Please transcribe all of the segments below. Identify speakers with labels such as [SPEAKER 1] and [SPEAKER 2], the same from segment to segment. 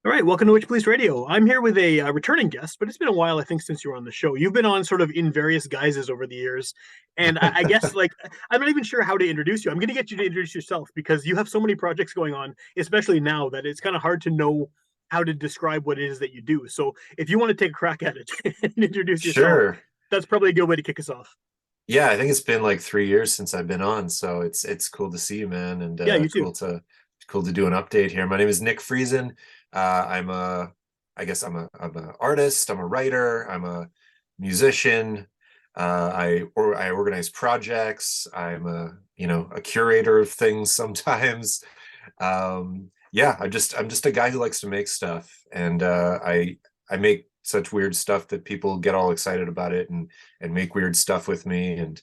[SPEAKER 1] All right, welcome to Witchpolice Radio. I'm here with a returning guest, but it's been a while, I think, since you were on the show. You've been on sort of in various guises over the years, and I guess like I'm not even sure how to introduce you. I'm going to get you to introduce yourself because you have so many projects going on, especially now that it's kind of hard to know how to describe what it is that you do. So if you want to take a crack at it and introduce yourself,
[SPEAKER 2] Sure.
[SPEAKER 1] that's probably a good way to kick us off.
[SPEAKER 2] Yeah, I think it's been like 3 years since I've been on, so it's cool to see you, man, and
[SPEAKER 1] Yeah, you too.
[SPEAKER 2] cool to do an update here. My name is Nick Friesen. I'm a I guess I'm an artist. I'm a writer. I'm a musician. I organize projects. I'm a curator of things sometimes. Yeah, I'm just a guy who likes to make stuff, and I make such weird stuff that people get all excited about it and make weird stuff with me, and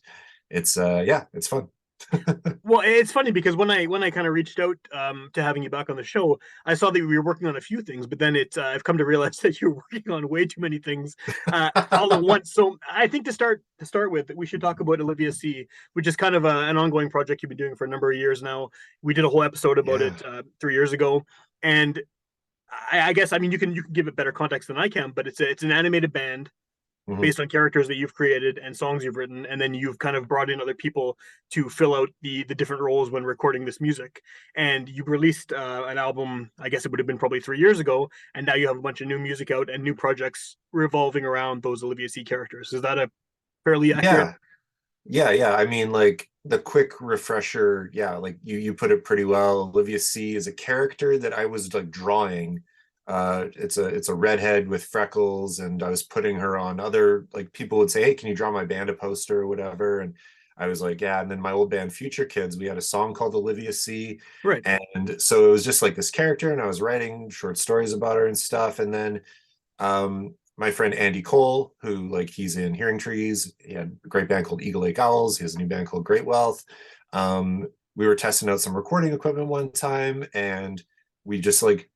[SPEAKER 2] yeah, it's fun.
[SPEAKER 1] Well, it's funny because when I kind of reached out to having you back on the show, I saw that we were working on a few things, but then I've come to realize that you're working on way too many things all at once. So I think to start with, we should talk about Olivia Sea, which is kind of an ongoing project you've been doing for a number of years now. We did a whole episode about
[SPEAKER 2] Yeah.
[SPEAKER 1] it 3 years ago, and I guess I mean you can give it better context than I can, but it's an animated band
[SPEAKER 2] Mhm.
[SPEAKER 1] based on characters that you've created and songs you've written, and then you've kind of brought in other people to fill out the different roles when recording this music. And you released an album, I guess it would have been probably 3 years ago, and now you have a bunch of new music out and new projects revolving around those Olivia C characters. Is that a fairly accurate?
[SPEAKER 2] Yeah. Yeah. I mean, like the quick refresher, yeah, like you put it pretty well. Olivia C is a character that I was like drawing. It's a redhead with freckles, and I was putting her on other, like, people would say, "Hey, can you draw my band a poster or whatever?" And I was like, "Yeah." And then my old band Future Kids, we had a song called Olivia Sea,
[SPEAKER 1] Right.
[SPEAKER 2] and so it was just like this character, and I was writing short stories about her and stuff. And then my friend Andy Cole, who, like, he's in Hearing Trees. He had a great band called Eagle Lake Owls. He has a new band called Great Wealth. We were testing out some recording equipment one time, and we just like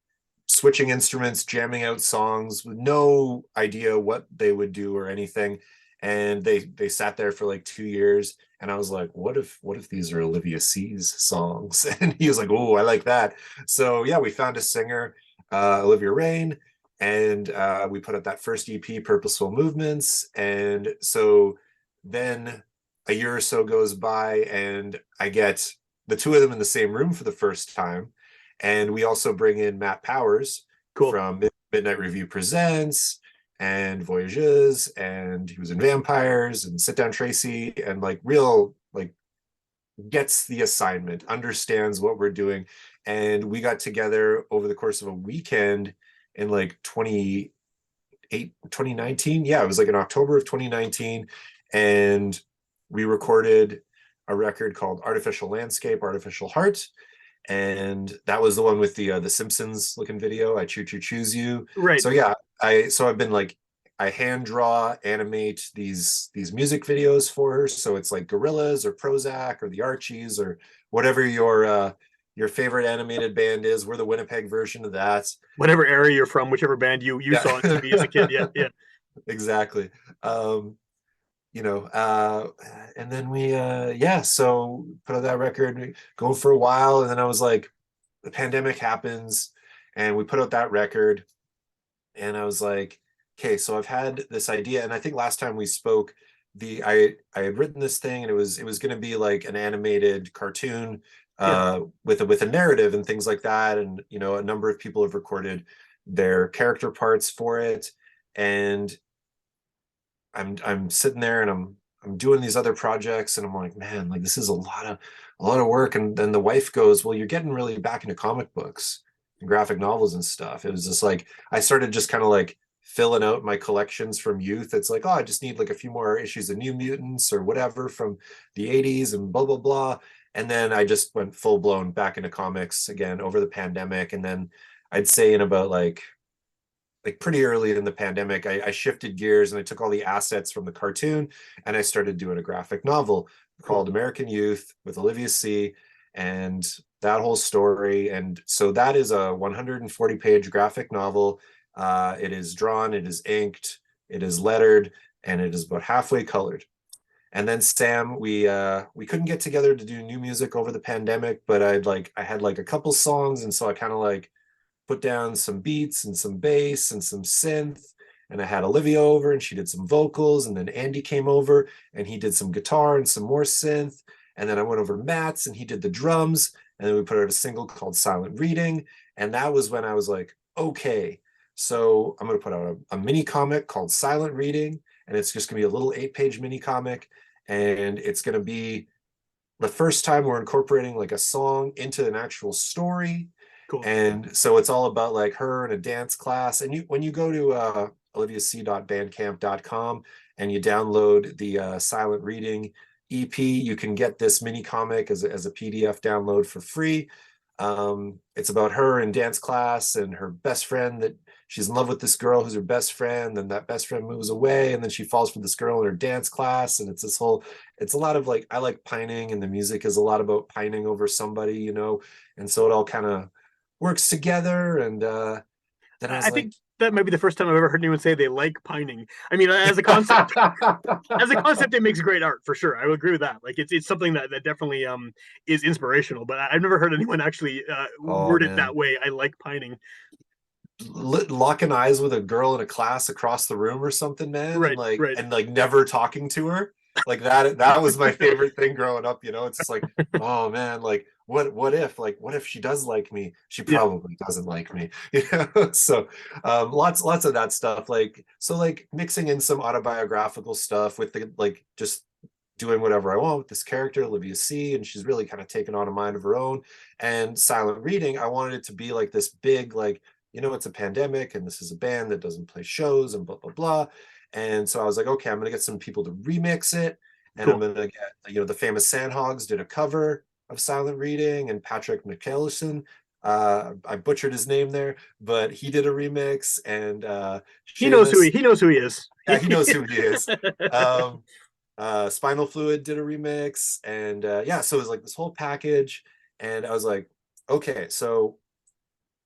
[SPEAKER 2] switching instruments, jamming out songs with no idea what they would do or anything. And they sat there for like 2 years, and I was like, what if these are Olivia C's songs? And he was like, "Oh, I like that." So yeah, we found a singer, Olivia Rain, and we put out that first EP, Purposeful Movements. And so then a year or so goes by, and I get the two of them in the same room for the first time. And we also bring in Matt Powers
[SPEAKER 1] Cool.
[SPEAKER 2] from Midnight Review Presents and Voyages, and he was in Vampires and Sit Down Tracy, and like real, like, gets the assignment, understands what we're doing. And we got together over the course of a weekend in like 2019. Yeah, it was like in October of 2019. And we recorded a record called Artificial Landscape, Artificial Heart. And that was the one with the Simpsons looking video, I Choo Choo Choose You.
[SPEAKER 1] Right.
[SPEAKER 2] So yeah, I've been like, I hand draw, animate these music videos for her. So it's like Gorillas or Prozac or the Archies or whatever your favorite animated band is. We're the Winnipeg version of that.
[SPEAKER 1] Whatever era you're from, whichever band you
[SPEAKER 2] Yeah.
[SPEAKER 1] saw on TV as a kid. Yeah. Yeah.
[SPEAKER 2] Exactly. Um, you know, and then we yeah, so put out that record, going for a while, and then I was like, the pandemic happens, and we put out that record, and I was like, okay, so I've had this idea. And I think last time we spoke, the I had written this thing, and it was going to be like an animated cartoon
[SPEAKER 1] Yeah.
[SPEAKER 2] with a narrative and things like that. And a number of people have recorded their character parts for it. And I'm sitting there, and I'm doing these other projects, and I'm like, man, like, this is a lot of work. And then the wife goes, "Well, you're getting really back into comic books and graphic novels and stuff." It was just like I started just kind of like filling out my collections from youth. It's like, oh, I just need like a few more issues of New Mutants or whatever from the 80s and blah blah blah. And then I just went full blown back into comics again over the pandemic. And then I'd say in about like pretty early in the pandemic, I shifted gears, and I took all the assets from the cartoon, and I started doing a graphic novel
[SPEAKER 1] Cool.
[SPEAKER 2] called American Youth with Olivia Sea, and that whole story. And so that is a 140-page graphic novel. It is drawn, it is inked, it is lettered, and it is about halfway colored. And then Sam, we couldn't get together to do new music over the pandemic, but I had like a couple songs, and so I kind of like put down some beats and some bass and some synth. And I had Olivia over and she did some vocals. And then Andy came over and he did some guitar and some more synth. And then I went over to Matt's and he did the drums. And then we put out a single called Silent Reading. And that was when I was like, okay, so I'm going to put out a mini comic called Silent Reading. And it's just going to be a little 8-page mini comic. And it's going to be the first time we're incorporating like a song into an actual story.
[SPEAKER 1] Cool.
[SPEAKER 2] And so it's all about like her in a dance class. And when you go to oliviac.bandcamp.com and you download the Silent Reading EP, you can get this mini comic as a PDF download for free. It's about her in dance class and her best friend, that she's in love with this girl who's her best friend, and that best friend moves away, and then she falls for this girl in her dance class. And it's this whole, it's a lot of like, I like pining, and the music is a lot about pining over somebody, you know, and so it all kind of works together. And then I was
[SPEAKER 1] I
[SPEAKER 2] like,
[SPEAKER 1] think that might be the first time I've ever heard anyone say they like pining. I mean, as a concept, it makes great art for sure. I would agree with that. Like it's something that definitely is inspirational. But I've never heard anyone actually
[SPEAKER 2] oh
[SPEAKER 1] word it that
[SPEAKER 2] man,
[SPEAKER 1] way. I like pining.
[SPEAKER 2] locking eyes with a girl in a class across the room or something, man,
[SPEAKER 1] Right, right.
[SPEAKER 2] and like never talking to her. Like that was my favorite thing growing up, you know. It's just like, oh man, like what if she does like me? She
[SPEAKER 1] Yeah,
[SPEAKER 2] probably doesn't like me, you know. So lots of that stuff. Like, so like mixing in some autobiographical stuff with the like just doing whatever I want with this character, Olivia Sea, and she's really kind of taken on a mind of her own. And Silent Reading, I wanted it to be like this big, like, you know, it's a pandemic and this is a band that doesn't play shows and blah, blah, blah. And so I was like, okay, I'm going to get some people to remix it. And I'm
[SPEAKER 1] cool.
[SPEAKER 2] going to get, you know, the famous Sandhogs did a cover of Silent Reading, and Patrick McKellison, I butchered his name there, but he did a remix. And Seamus,
[SPEAKER 1] He knows who he is.
[SPEAKER 2] yeah, he knows who he is. Um, Spinal Fluid did a remix. And yeah, so it was like this whole package. And I was like, okay, so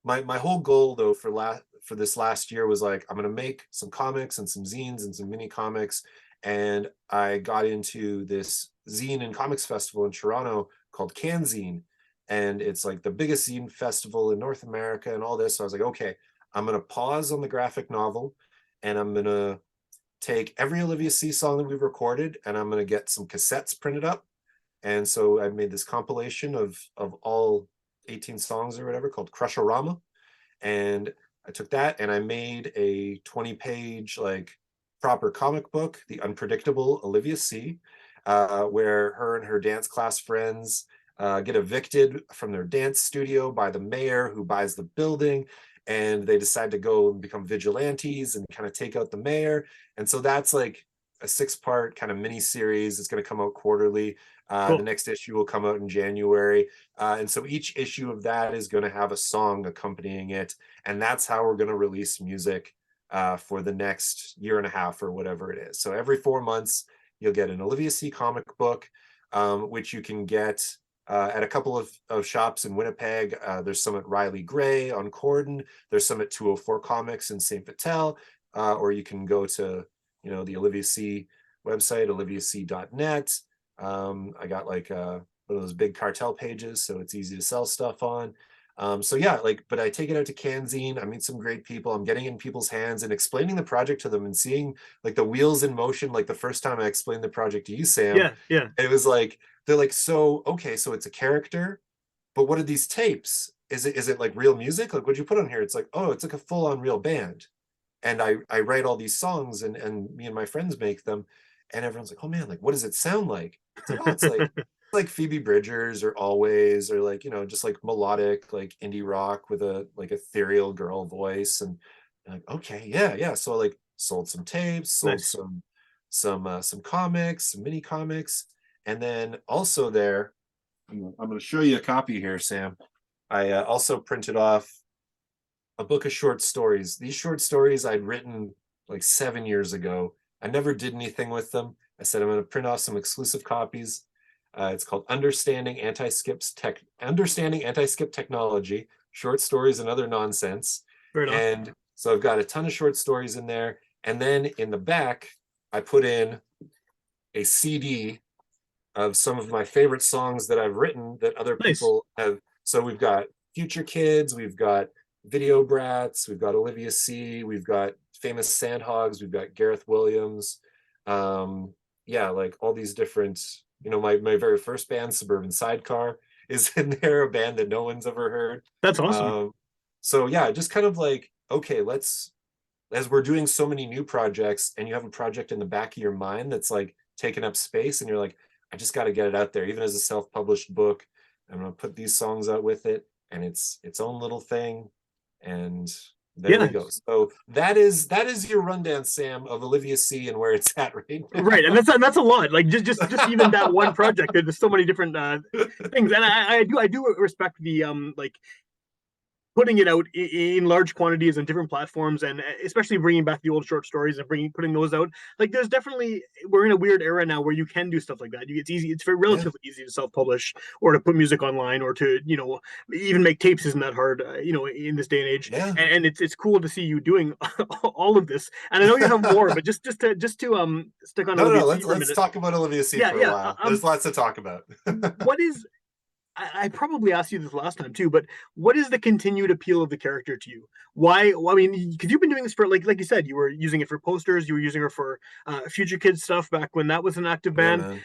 [SPEAKER 2] my whole goal though for this last year was like, I'm gonna make some comics and some zines and some mini comics. And I got into this zine and comics festival in Toronto called Canzine, and it's like the biggest zine festival in North America and all this. So I was like, okay, I'm gonna pause on the graphic novel, and I'm gonna take every Olivia Sea song that we've recorded, and I'm gonna get some cassettes printed up. And so I made this compilation of all 18 songs or whatever called Crushorama. And I took that and I made a 20-page like proper comic book, The Unpredictable Olivia Sea, where her and her dance class friends get evicted from their dance studio by the mayor, who buys the building, and they decide to go and become vigilantes and kind of take out the mayor. And so that's like a 6-part kind of mini series. It's going to come out quarterly. The
[SPEAKER 1] Cool.
[SPEAKER 2] next issue will come out in January. And so each issue of that is going to have a song accompanying it. And that's how we're going to release music for the next year and a half or whatever it is. So every 4 months, you'll get an Olivia Sea comic book, which you can get at a couple of shops in Winnipeg. There's some at Riley Gray on Corden. There's some at 204 Comics in St. Vital. Or you can go to, you know, the Olivia Sea website, oliviac.net. I got like one of those big cartel pages, so it's easy to sell stuff on. So yeah, like, but I take it out to Canzine. I meet some great people. I'm getting in people's hands and explaining the project to them and seeing like the wheels in motion. Like the first time I explained the project to you, Sam,
[SPEAKER 1] Yeah, yeah.
[SPEAKER 2] it was like, they're like, so, okay, so it's a character, but what are these tapes? Is it like real music? Like, what'd you put on here? It's like, oh, it's like a full-on real band. And I write all these songs, and me and my friends make them. And everyone's like, oh man, like, what does it sound like? It's like, oh, it's like Phoebe Bridgers or Always, or like, you know, just like melodic, like indie rock with a like ethereal girl voice. And I'm like, okay, yeah, yeah. So I like sold some tapes, sold
[SPEAKER 1] Nice.
[SPEAKER 2] some comics, some mini comics. And then also there, I'm going to show you a copy here, Sam. I also printed off a book of short stories. These short stories I'd written like 7 years ago. I never did anything with them. I said I'm going to print off some exclusive copies. It's called Understanding Anti-Skip Technology, Short Stories and Other Nonsense.
[SPEAKER 1] Right on.
[SPEAKER 2] And so I've got a ton of short stories in there. And then in the back, I put in a CD of some of my favorite songs that I've written that other
[SPEAKER 1] Nice.
[SPEAKER 2] people have. So we've got Future Kids, we've got Video Brats, we've got Olivia Sea, we've got Famous Sandhogs, we've got Gareth Williams. Yeah, like all these different, my very first band, Suburban Sidecar, is in there, a band that no one's ever heard.
[SPEAKER 1] That's awesome.
[SPEAKER 2] So yeah, just kind of like, okay, as we're doing so many new projects and you have a project in the back of your mind that's like taking up space and you're like, I just got to get it out there. Even as a self-published book, I'm going to put these songs out with it, and it's its own little thing. And there we
[SPEAKER 1] Yeah,
[SPEAKER 2] go. So that is your rundown, Sam, of Olivia Sea and where it's at right
[SPEAKER 1] right, and that's a lot. Like just even that one project. There's so many different things, and I do respect the like putting it out in large quantities on different platforms, and especially bringing back the old short stories and putting those out. Like there's definitely, we're in a weird era now where you can do stuff like that. It's easy, it's very
[SPEAKER 2] now.
[SPEAKER 1] relatively easy to self-publish or to put music online or to even make tapes isn't that hard in this day and age.
[SPEAKER 2] Yeah.
[SPEAKER 1] And it's cool to see you doing all of this. And I know you have more, but just to stick on
[SPEAKER 2] No,
[SPEAKER 1] Olivia
[SPEAKER 2] no,
[SPEAKER 1] Sea
[SPEAKER 2] let's
[SPEAKER 1] for a
[SPEAKER 2] let's
[SPEAKER 1] minute.
[SPEAKER 2] talk about Olivia Sea
[SPEAKER 1] Yeah,
[SPEAKER 2] for a
[SPEAKER 1] yeah.
[SPEAKER 2] while. There's lots to talk about.
[SPEAKER 1] What is I probably asked you this last time too, but what is the continued appeal of the character to you? Why? Well, I mean, because you've been doing this for like you said, you were using it for posters, you were using her for Future Kids stuff back when that was an active
[SPEAKER 2] Yeah,
[SPEAKER 1] band.
[SPEAKER 2] man.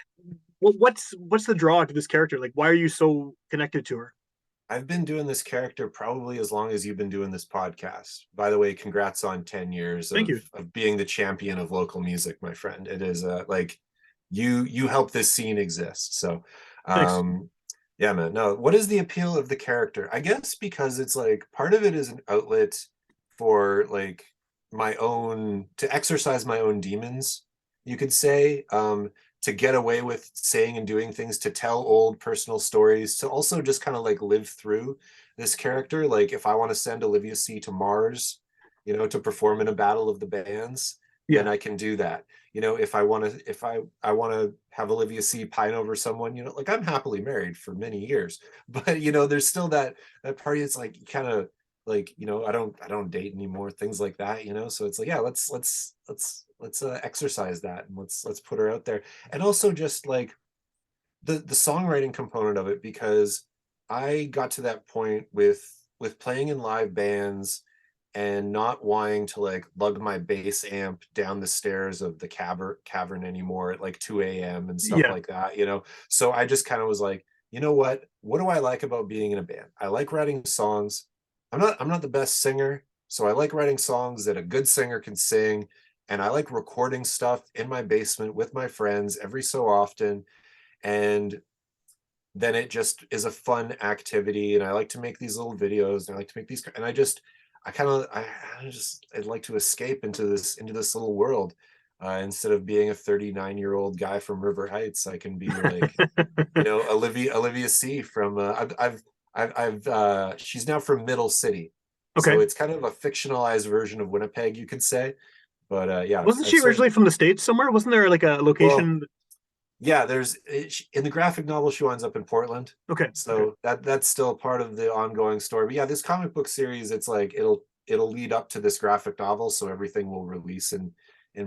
[SPEAKER 1] What's the draw to this character? Like, why are you so connected to her?
[SPEAKER 2] I've been doing this character probably as long as you've been doing this podcast. By the way, congrats on 10 years
[SPEAKER 1] Thank
[SPEAKER 2] of
[SPEAKER 1] you.
[SPEAKER 2] being the champion of local music, my friend. It is like you help this scene exist. So
[SPEAKER 1] Thanks.
[SPEAKER 2] yeah, man. No, what is the appeal of the character? I guess because it's like part of it is an outlet for like my own, to exercise my own demons, you could say. To get away with saying and doing things, to tell old personal stories, to also just kind of like live through this character. Like if I want to send Olivia C to Mars, to perform in a battle of the bands, then
[SPEAKER 1] Yeah.
[SPEAKER 2] I can do that. If I want to have Olivia C pine over someone, like I'm happily married for many years, but there's still that party. It's like kind of like, I don't date anymore, things like that. So it's like, yeah, let's exercise that, and let's put her out there. And also just like the songwriting component of it, because I got to that point with playing in live bands and not wanting to like lug my bass amp down the stairs of the cavern anymore at like 2 a.m. and stuff
[SPEAKER 1] Yeah.
[SPEAKER 2] like that. So I just kind of was like, what do I like about being in a band? I like writing songs. I'm not the best singer, so I like writing songs that a good singer can sing, and I like recording stuff in my basement with my friends every so often. And then it just is a fun activity, and I like to make these little videos, and I like to make these, and I'd like to escape into this little world. Instead of being a 39-year-old guy from River Heights, I can be like, Olivia C from she's now from Middle City, so
[SPEAKER 1] Okay.
[SPEAKER 2] it's kind of a fictionalized version of Winnipeg, you could say. But yeah,
[SPEAKER 1] Wasn't
[SPEAKER 2] I've
[SPEAKER 1] she
[SPEAKER 2] sort of,
[SPEAKER 1] originally from the States somewhere? Wasn't there like a
[SPEAKER 2] well,
[SPEAKER 1] location?
[SPEAKER 2] yeah, in the graphic novel she winds up in Portland,
[SPEAKER 1] Okay. Okay.
[SPEAKER 2] so that's still part of the ongoing story. But yeah, this comic book series, it's like it'll lead up to this graphic novel, so everything will release in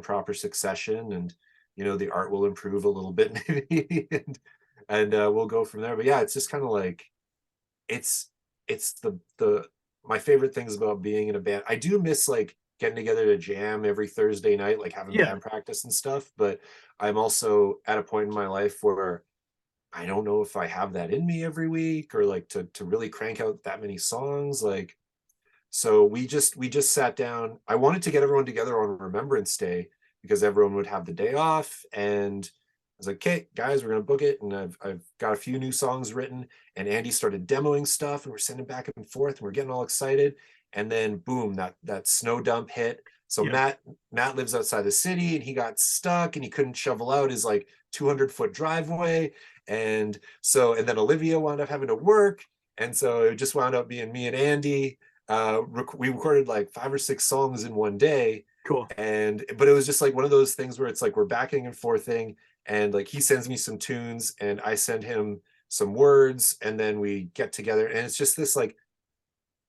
[SPEAKER 2] proper succession, and the art will improve a little bit maybe, and we'll go from there. But yeah, it's just kind of like it's the my favorite things about being in a band. I do miss like getting together to jam every Thursday night, like having
[SPEAKER 1] Yeah.
[SPEAKER 2] band practice and stuff. But I'm also at a point in my life where I don't know if I have that in me every week, or like to really crank out that many songs. Like, so we just sat down. I wanted to get everyone together on Remembrance Day because everyone would have the day off, and I was like, okay, guys, we're gonna book it. And I've got a few new songs written, and Andy started demoing stuff, and we're sending back and forth, and we're getting all excited. And then boom, that snow dump hit. So
[SPEAKER 1] Yeah.
[SPEAKER 2] Matt lives outside the city, and he got stuck, and he couldn't shovel out his like 200-foot driveway. And then Olivia wound up having to work, and so it just wound up being me and Andy. We recorded like 5 or 6 songs in one day.
[SPEAKER 1] Cool.
[SPEAKER 2] But it was just like one of those things where it's like we're backing and forthing, and like he sends me some tunes and I send him some words, and then we get together, and it's just this like,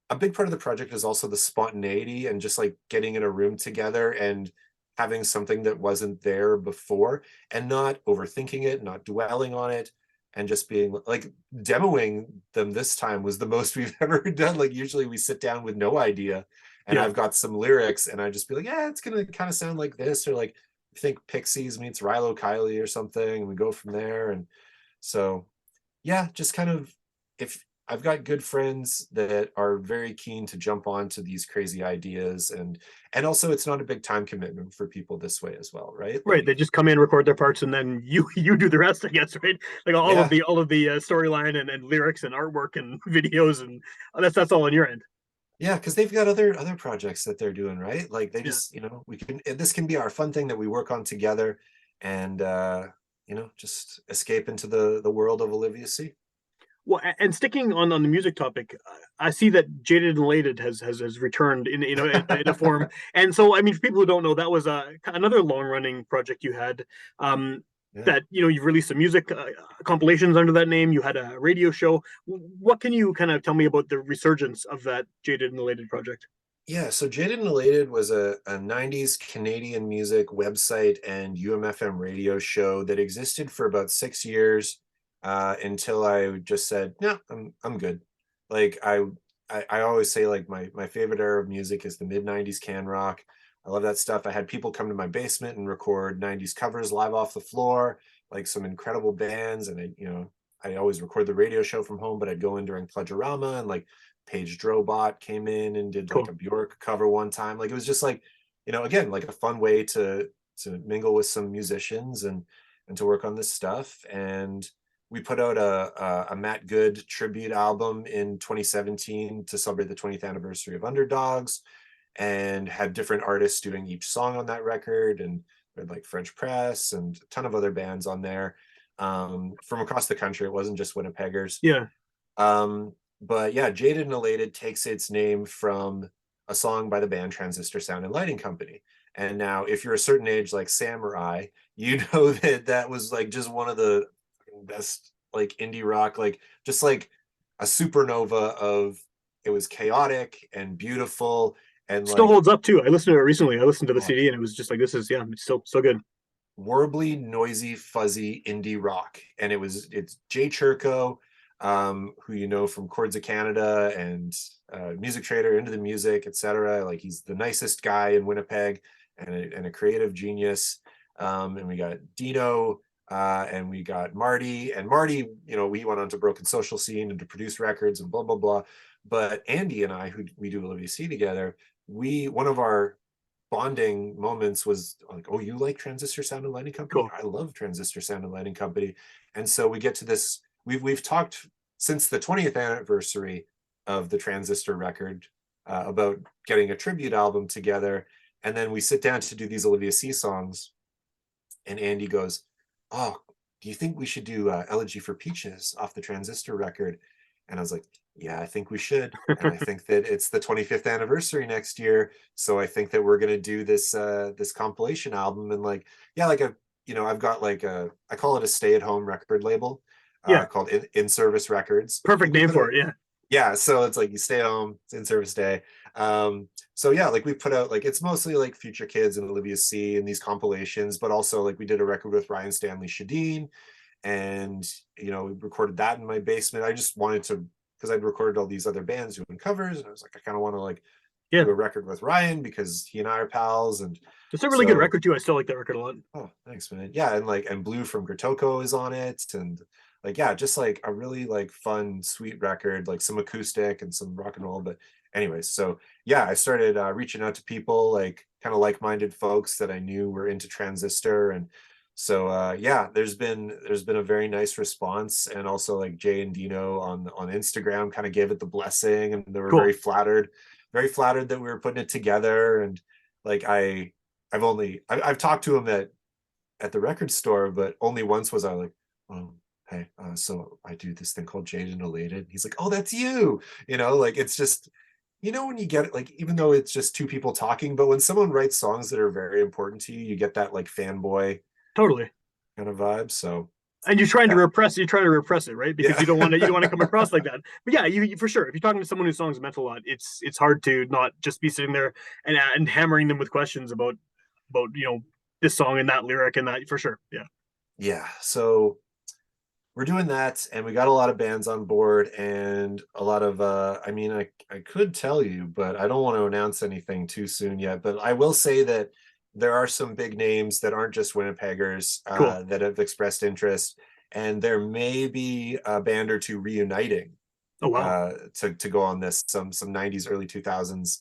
[SPEAKER 2] a big part of the project is also the spontaneity and just like getting in a room together and having something that wasn't there before, and not overthinking it, not dwelling on it, and just being like demoing them this time was the most we've ever done. Like usually we sit down with no idea and
[SPEAKER 1] Yeah.
[SPEAKER 2] I've got some lyrics and I just be like, yeah, it's gonna kind of sound like this, or like think Pixies meets Rilo Kiley or something, and we go from there. And so yeah, just kind of, if I've got good friends that are very keen to jump onto these crazy ideas, and also it's not a big time commitment for people this way as well, right?
[SPEAKER 1] Right. They
[SPEAKER 2] Like
[SPEAKER 1] just come in, record their parts, and then you do the rest, I guess, right? Like
[SPEAKER 2] yeah,
[SPEAKER 1] all of the storyline and lyrics and artwork and videos, and that's all on your end.
[SPEAKER 2] yeah, because they've got other projects that they're doing, right? Like they
[SPEAKER 1] Yeah.
[SPEAKER 2] just, we can, this can be our fun thing that we work on together, and just escape into the world of Olivia Sea.
[SPEAKER 1] Well, and sticking on the music topic, I see that Jaded Elated has returned in in a form, and so I mean, for people who don't know, that was another long running project you had. Um,
[SPEAKER 2] Yeah.
[SPEAKER 1] that you've released some music compilations under that name. You had a radio show. What can you kind of tell me about the resurgence of that Jaded and Elated project?
[SPEAKER 2] Yeah, so Jaded Elated was a 90s Canadian music website and UMFM radio show that existed for about 6 years, until I just said, no, I'm good. Like I always say, like my favorite era of music is the mid 90s can rock. I love that stuff. I had people come to my basement and record 90s covers live off the floor, like some incredible bands. And I always record the radio show from home, but I'd go in during Pledgerama, and like Paige Drobot came in and did like
[SPEAKER 1] Cool.
[SPEAKER 2] a Bjork cover one time. Like it was just like, again, like a fun way to mingle with some musicians and to work on this stuff. And we put out a Matt Good tribute album in 2017 to celebrate the 20th anniversary of Underdogs, and had different artists doing each song on that record. And we had like French Press and a ton of other bands on there, from across the country. It wasn't just Winnipeggers.
[SPEAKER 1] Yeah.
[SPEAKER 2] um, but yeah, Jaded and Elated takes its name from a song by the band Transistor Sound and Lighting Company. And now, if you're a certain age, like Samurai, you know that that was like just one of the best like indie rock, like just like a supernova of, it was chaotic and beautiful and
[SPEAKER 1] Still
[SPEAKER 2] like,
[SPEAKER 1] holds up too. I listened to it recently. I listened to the
[SPEAKER 2] oh,
[SPEAKER 1] CD and it was just like this is it's so good.
[SPEAKER 2] warbly, noisy, fuzzy indie rock. And it's Jay Churko, who you know from Chords of Canada and Music Trader, Into the Music, etc. Like he's the nicest guy in Winnipeg, and a creative genius. And we got Dino, and we got Marty. And Marty, we went on to Broken Social Scene and to produce records and blah blah blah. But Andy and I, who we do Olivia Sea together, one of our bonding moments was like, oh, you like Transistor Sound and Lighting Company?
[SPEAKER 1] Cool.
[SPEAKER 2] I love Transistor Sound and Lighting Company. And so we get to this, we've talked since the 20th anniversary of the Transistor record, about getting a tribute album together. And then we sit down to do these Olivia Sea songs, and Andy goes, oh, do you think we should do Elegy for Peaches off the Transistor record? And I was like, yeah, I think we should. And I think that it's the 25th anniversary next year. So I think that we're going to do this compilation album. And like, yeah, like I've got like I call it a stay-at-home record label,
[SPEAKER 1] Yeah.
[SPEAKER 2] called Inservice Records.
[SPEAKER 1] Perfect
[SPEAKER 2] Like we
[SPEAKER 1] name
[SPEAKER 2] put
[SPEAKER 1] for
[SPEAKER 2] out,
[SPEAKER 1] it. Yeah.
[SPEAKER 2] yeah, so it's like you stay home, it's in service day. So yeah, like we put out, like it's mostly like Future Kids and Olivia C and these compilations, but also like we did a record with Ryan Stanley Shadeen, and we recorded that in my basement. I just wanted to, because I'd recorded all these other bands doing covers, and I was like, I kind of want to like
[SPEAKER 1] Yeah.
[SPEAKER 2] do a record with Ryan because he and I are pals. And
[SPEAKER 1] It's a really good
[SPEAKER 2] so,
[SPEAKER 1] record too. I still like that record a lot.
[SPEAKER 2] oh, thanks, man. Yeah, and Blue from Grotoko is on it, and like yeah, just like a really like fun, sweet record, like some acoustic and some rock and roll. But anyways, so yeah, I started reaching out to people, like kind of like-minded folks that I knew were into Transistor. And so yeah, there's been a very nice response. And also like Jay and Dino on Instagram kind of gave it the blessing, and they were
[SPEAKER 1] Cool.
[SPEAKER 2] very flattered that we were putting it together. And like I've talked to him at the record store, but only once was I like, oh, hey, so I do this thing called Jaded and Elated. He's like, oh, that's you. Like it's just, when you get it, like, even though it's just two people talking, but when someone writes songs that are very important to you, you get that like fanboy
[SPEAKER 1] Totally.
[SPEAKER 2] kind of vibe. So
[SPEAKER 1] And
[SPEAKER 2] yeah,
[SPEAKER 1] you're trying to repress it, right? Because
[SPEAKER 2] yeah,
[SPEAKER 1] you don't want to come across like that. But yeah, you for sure. If you're talking to someone whose songs meant a lot, it's hard to not just be sitting there and hammering them with questions about this song and that lyric and that for sure. Yeah.
[SPEAKER 2] yeah. So we're doing that, and we got a lot of bands on board, and a lot of I mean, I could tell you, but I don't want to announce anything too soon yet. But I will say that there are some big names that aren't just Winnipeggers
[SPEAKER 1] Cool.
[SPEAKER 2] that have expressed interest, and there may be a band or two reuniting
[SPEAKER 1] Oh wow.
[SPEAKER 2] to go on this, some 90s early 2000s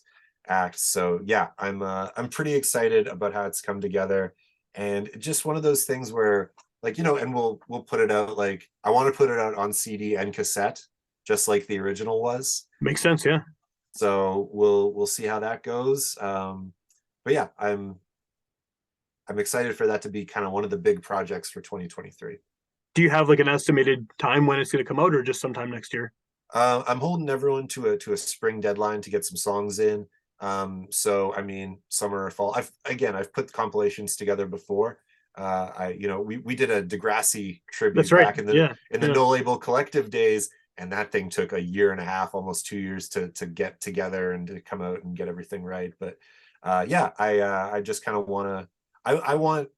[SPEAKER 2] acts. So yeah, I'm pretty excited about how it's come together, and just one of those things where, like, you know, and we'll put it out, like, I want to put it out on CD and cassette just like the original was.
[SPEAKER 1] Makes sense. Yeah.
[SPEAKER 2] So we'll see how that goes. But yeah, I'm excited for that to be kind of one of the big projects for 2023.
[SPEAKER 1] Do you have like an estimated time when it's going to come out, or just sometime next year?
[SPEAKER 2] I'm holding everyone to a spring deadline to get some songs in. So I mean, summer or fall. I've put compilations together before. We did a Degrassi
[SPEAKER 1] That's
[SPEAKER 2] tribute
[SPEAKER 1] right.
[SPEAKER 2] back in the
[SPEAKER 1] Yeah. Yeah.
[SPEAKER 2] No Label Collective days, and that thing took a year and a half, almost 2 years to get together and to come out and get everything right. But yeah, I just kind of want to. I want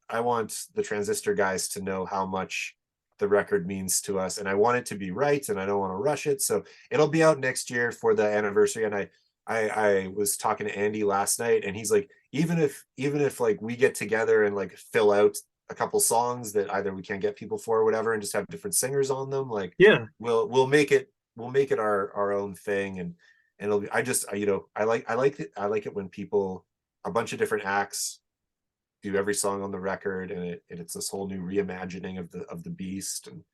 [SPEAKER 2] the Transistor guys to know how much the record means to us, and I want it to be right, and I don't want to rush it. So it'll be out next year for the anniversary. And I was talking to Andy last night, and he's like, even if like we get together and like fill out a couple songs that either we can't get people for or whatever, and just have different singers on them, like
[SPEAKER 1] Yeah.
[SPEAKER 2] we'll make it our own thing. And it'll be, I just I like it when people, a bunch of different acts, do every song on the record, and it's this whole new reimagining of the beast. And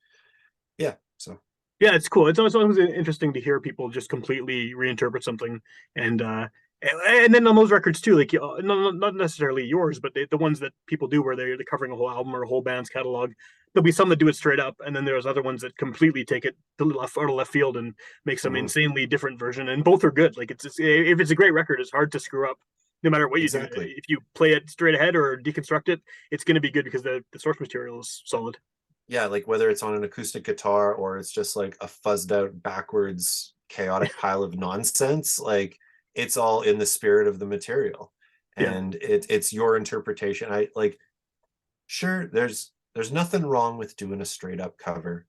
[SPEAKER 2] yeah, so
[SPEAKER 1] Yeah, it's cool. It's always interesting to hear people just completely reinterpret something, and and then on those records too, like not necessarily yours, but the ones that people do where they're covering a whole album or a whole band's catalog. There'll be some that do it straight up, and then there's other ones that completely take it to left out of left field and make some
[SPEAKER 2] mhm,
[SPEAKER 1] insanely different version. And both are good. Like if it's a great record, it's hard to screw up, no matter what you do.
[SPEAKER 2] exactly.
[SPEAKER 1] If you play it straight ahead or deconstruct it, it's going to be good because the source material is solid.
[SPEAKER 2] Yeah, like whether it's on an acoustic guitar or it's just like a fuzzed out backwards chaotic pile of nonsense, like it's all in the spirit of the material,
[SPEAKER 1] Yeah.
[SPEAKER 2] and it's your interpretation. I like, sure, there's nothing wrong with doing a straight up cover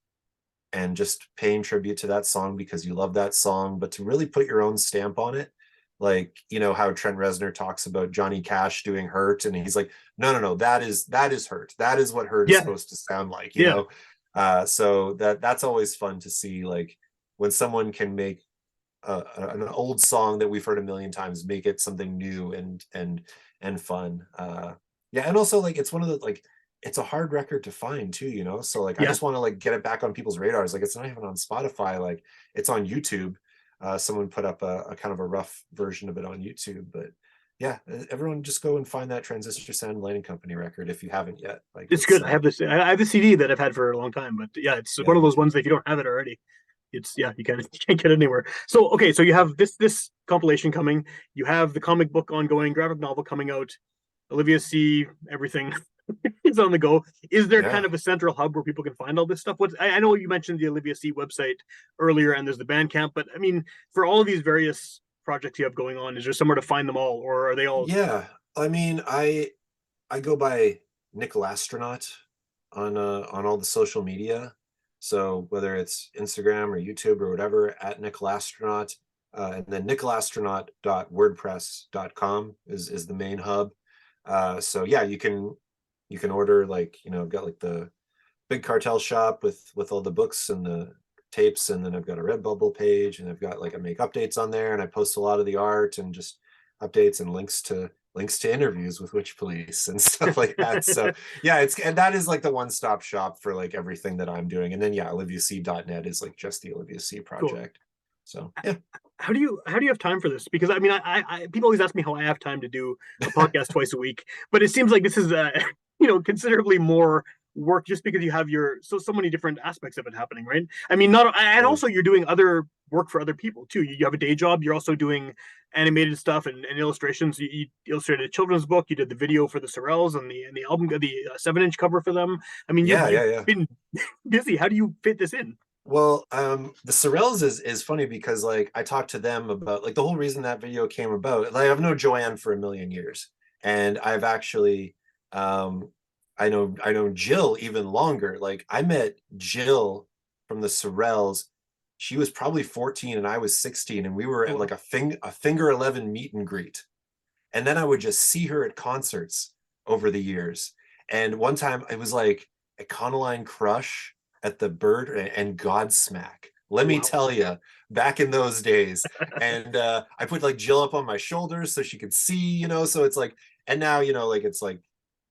[SPEAKER 2] and just paying tribute to that song because you love that song, but to really put your own stamp on it, like, you know how Trent Reznor talks about Johnny Cash doing Hurt, and he's like, no, that is Hurt. That is what Hurt is
[SPEAKER 1] Yeah.
[SPEAKER 2] supposed to sound like, you
[SPEAKER 1] Yeah.
[SPEAKER 2] know. So that's always fun to see, like when someone can make an old song that we've heard a million times, make it something new and fun. Yeah, and also like it's one of the, like, it's a hard record to find too, you know. So like I
[SPEAKER 1] Yeah.
[SPEAKER 2] just want to like get it back on people's radars. Like it's not even on Spotify, like it's on YouTube. Someone put up a kind of a rough version of it on YouTube, but yeah, everyone just go and find that Transistor Sound Lighting Company record if you haven't yet. Like
[SPEAKER 1] It's
[SPEAKER 2] it's
[SPEAKER 1] good. I have this. I have the CD that I've had for a long time, but yeah, it's
[SPEAKER 2] yeah,
[SPEAKER 1] one of
[SPEAKER 2] me
[SPEAKER 1] those
[SPEAKER 2] too.
[SPEAKER 1] ones that if you don't have it already, it's yeah, you can't you can't get it anywhere. So okay, so you have this compilation coming. You have the comic book ongoing, graphic novel coming out. Olivia Sea, everything is on the go. Is there kind
[SPEAKER 2] Yeah.
[SPEAKER 1] of a central hub where people can find all this stuff? What I know you mentioned the Olivia Sea website earlier, and there's the Bandcamp, but I mean, for all of these various projects you have going on, is there somewhere to find them all, or are they all?
[SPEAKER 2] Yeah. I mean, I go by Nickel Astronaut on all the social media. So whether it's Instagram or YouTube or whatever, at Nickel Astronaut, and then nickelastronaut.wordpress.com is the main hub. So yeah, you can order, like, you know, I've got like the big cartel shop with all the books and the tapes, and then I've got a Redbubble page, and I've got like, I make updates on there, and I post a lot of the art and just updates and links to interviews with Witchpolice and stuff like that. So yeah, and that is like the one-stop shop for like everything that I'm doing. And then yeah, oliviac.net is like just the Olivia Sea
[SPEAKER 1] Cool.
[SPEAKER 2] project. So yeah.
[SPEAKER 1] How do you have time for this? Because I mean, I people always ask me how I have time to do a podcast twice a week, but it seems like this is considerably more work just because you have your so many different aspects of it happening, right? I mean, not and
[SPEAKER 2] Mm.
[SPEAKER 1] also you're doing other work for other people too. You have a day job. You're also doing animated stuff and illustrations. You illustrated a children's book. You did the video for the Sorels and the album, the 7-inch cover for them. I mean, you've
[SPEAKER 2] Yeah, yeah,
[SPEAKER 1] you've
[SPEAKER 2] yeah.
[SPEAKER 1] been busy. How do you fit this in?
[SPEAKER 2] Well, the Sorels is funny because like I talked to them about like the whole reason that video came about. Like I've known Joanne for a million years, and I've actually, um, I know Jill even longer. Like I met Jill from the Sorels. She was probably 14 and I was 16, and we were
[SPEAKER 1] Oh,
[SPEAKER 2] at like
[SPEAKER 1] wow.
[SPEAKER 2] a finger 11 meet and greet. And then I would just see her at concerts over the years. And one time it was like a Econoline Crush at the Bird and Godsmack. Let me
[SPEAKER 1] Wow.
[SPEAKER 2] tell you, back in those days. And I put like Jill up on my shoulders so she could see, so it's like, and now, like it's like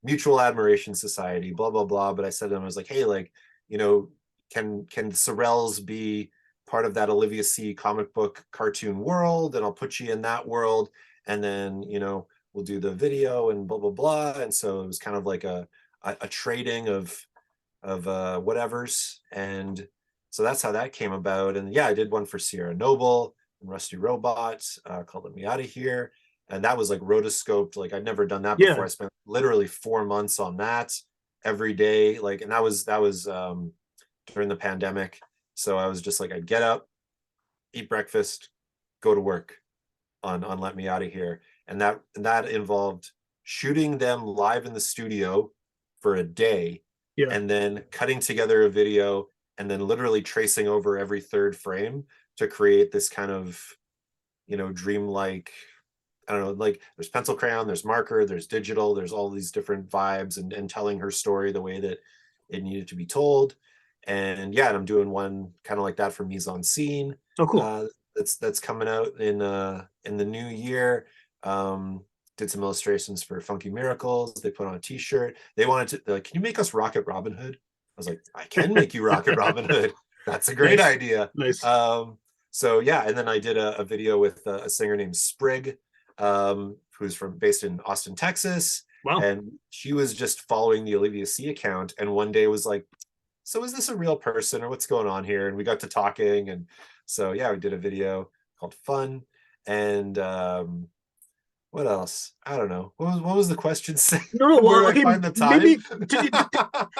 [SPEAKER 2] Mutual Admiration Society, blah, blah, blah. But I said to them, I was like, hey, like, you know, can Sorels be part of that Olivia Sea comic book cartoon world? And I'll put you in that world, and then we'll do the video and blah blah blah. And so it was kind of like a trading of whatevers. And so that's how that came about. And yeah, I did one for Sierra Noble and Rusty Robot, called Let Me Out of Here. And that was like rotoscoped. Like I'd never done that before.
[SPEAKER 1] Yeah.
[SPEAKER 2] I spent literally 4 months on that every day. Like, and that was during the pandemic. So I was just like, I'd get up, eat breakfast, go to work on Let Me Out of Here. And that involved shooting them live in the studio for a day,
[SPEAKER 1] Yeah.
[SPEAKER 2] and then cutting together a video, and then literally tracing over every third frame to create this kind of dreamlike, I don't know, like there's pencil crayon, there's marker, there's digital, there's all these different vibes, and telling her story the way that it needed to be told. And yeah, and I'm doing one kind of like that for Mise en Scene.
[SPEAKER 1] Oh, cool.
[SPEAKER 2] That's coming out in the new year. Did some illustrations for Funky Miracles. They put on a t-shirt. They wanted to, they're like, can you make us Rocket Robin Hood? I was like, I can make you Rocket Robin Hood. That's a great
[SPEAKER 1] Nice.
[SPEAKER 2] idea.
[SPEAKER 1] Nice.
[SPEAKER 2] So yeah, and then I did a video with a singer named Sprig, who's based in Austin, Texas.
[SPEAKER 1] Wow.
[SPEAKER 2] And she was just following the Olivia Sea account, and one day was like, so is this a real person or what's going on here? And we got to talking, and so yeah, we did a video called Fun. And what else? I don't know. What was the question saying?
[SPEAKER 1] No, no.
[SPEAKER 2] Where
[SPEAKER 1] Well,
[SPEAKER 2] do I
[SPEAKER 1] okay.
[SPEAKER 2] find the time?
[SPEAKER 1] Maybe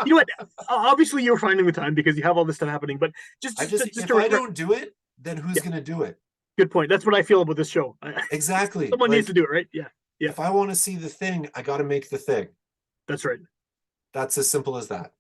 [SPEAKER 1] you know what? Obviously, you're finding the time because you have all this stuff happening. But just,
[SPEAKER 2] I
[SPEAKER 1] just,
[SPEAKER 2] just,
[SPEAKER 1] just
[SPEAKER 2] if
[SPEAKER 1] to
[SPEAKER 2] I don't do it, then
[SPEAKER 1] yeah,
[SPEAKER 2] who's gonna do it?
[SPEAKER 1] good point. That's what I feel about this show.
[SPEAKER 2] Exactly.
[SPEAKER 1] Someone needs to
[SPEAKER 2] Like
[SPEAKER 1] do it, right? Yeah. Yeah.
[SPEAKER 2] if I want to see the thing, I got to make the thing.
[SPEAKER 1] That's right.
[SPEAKER 2] That's as simple as that.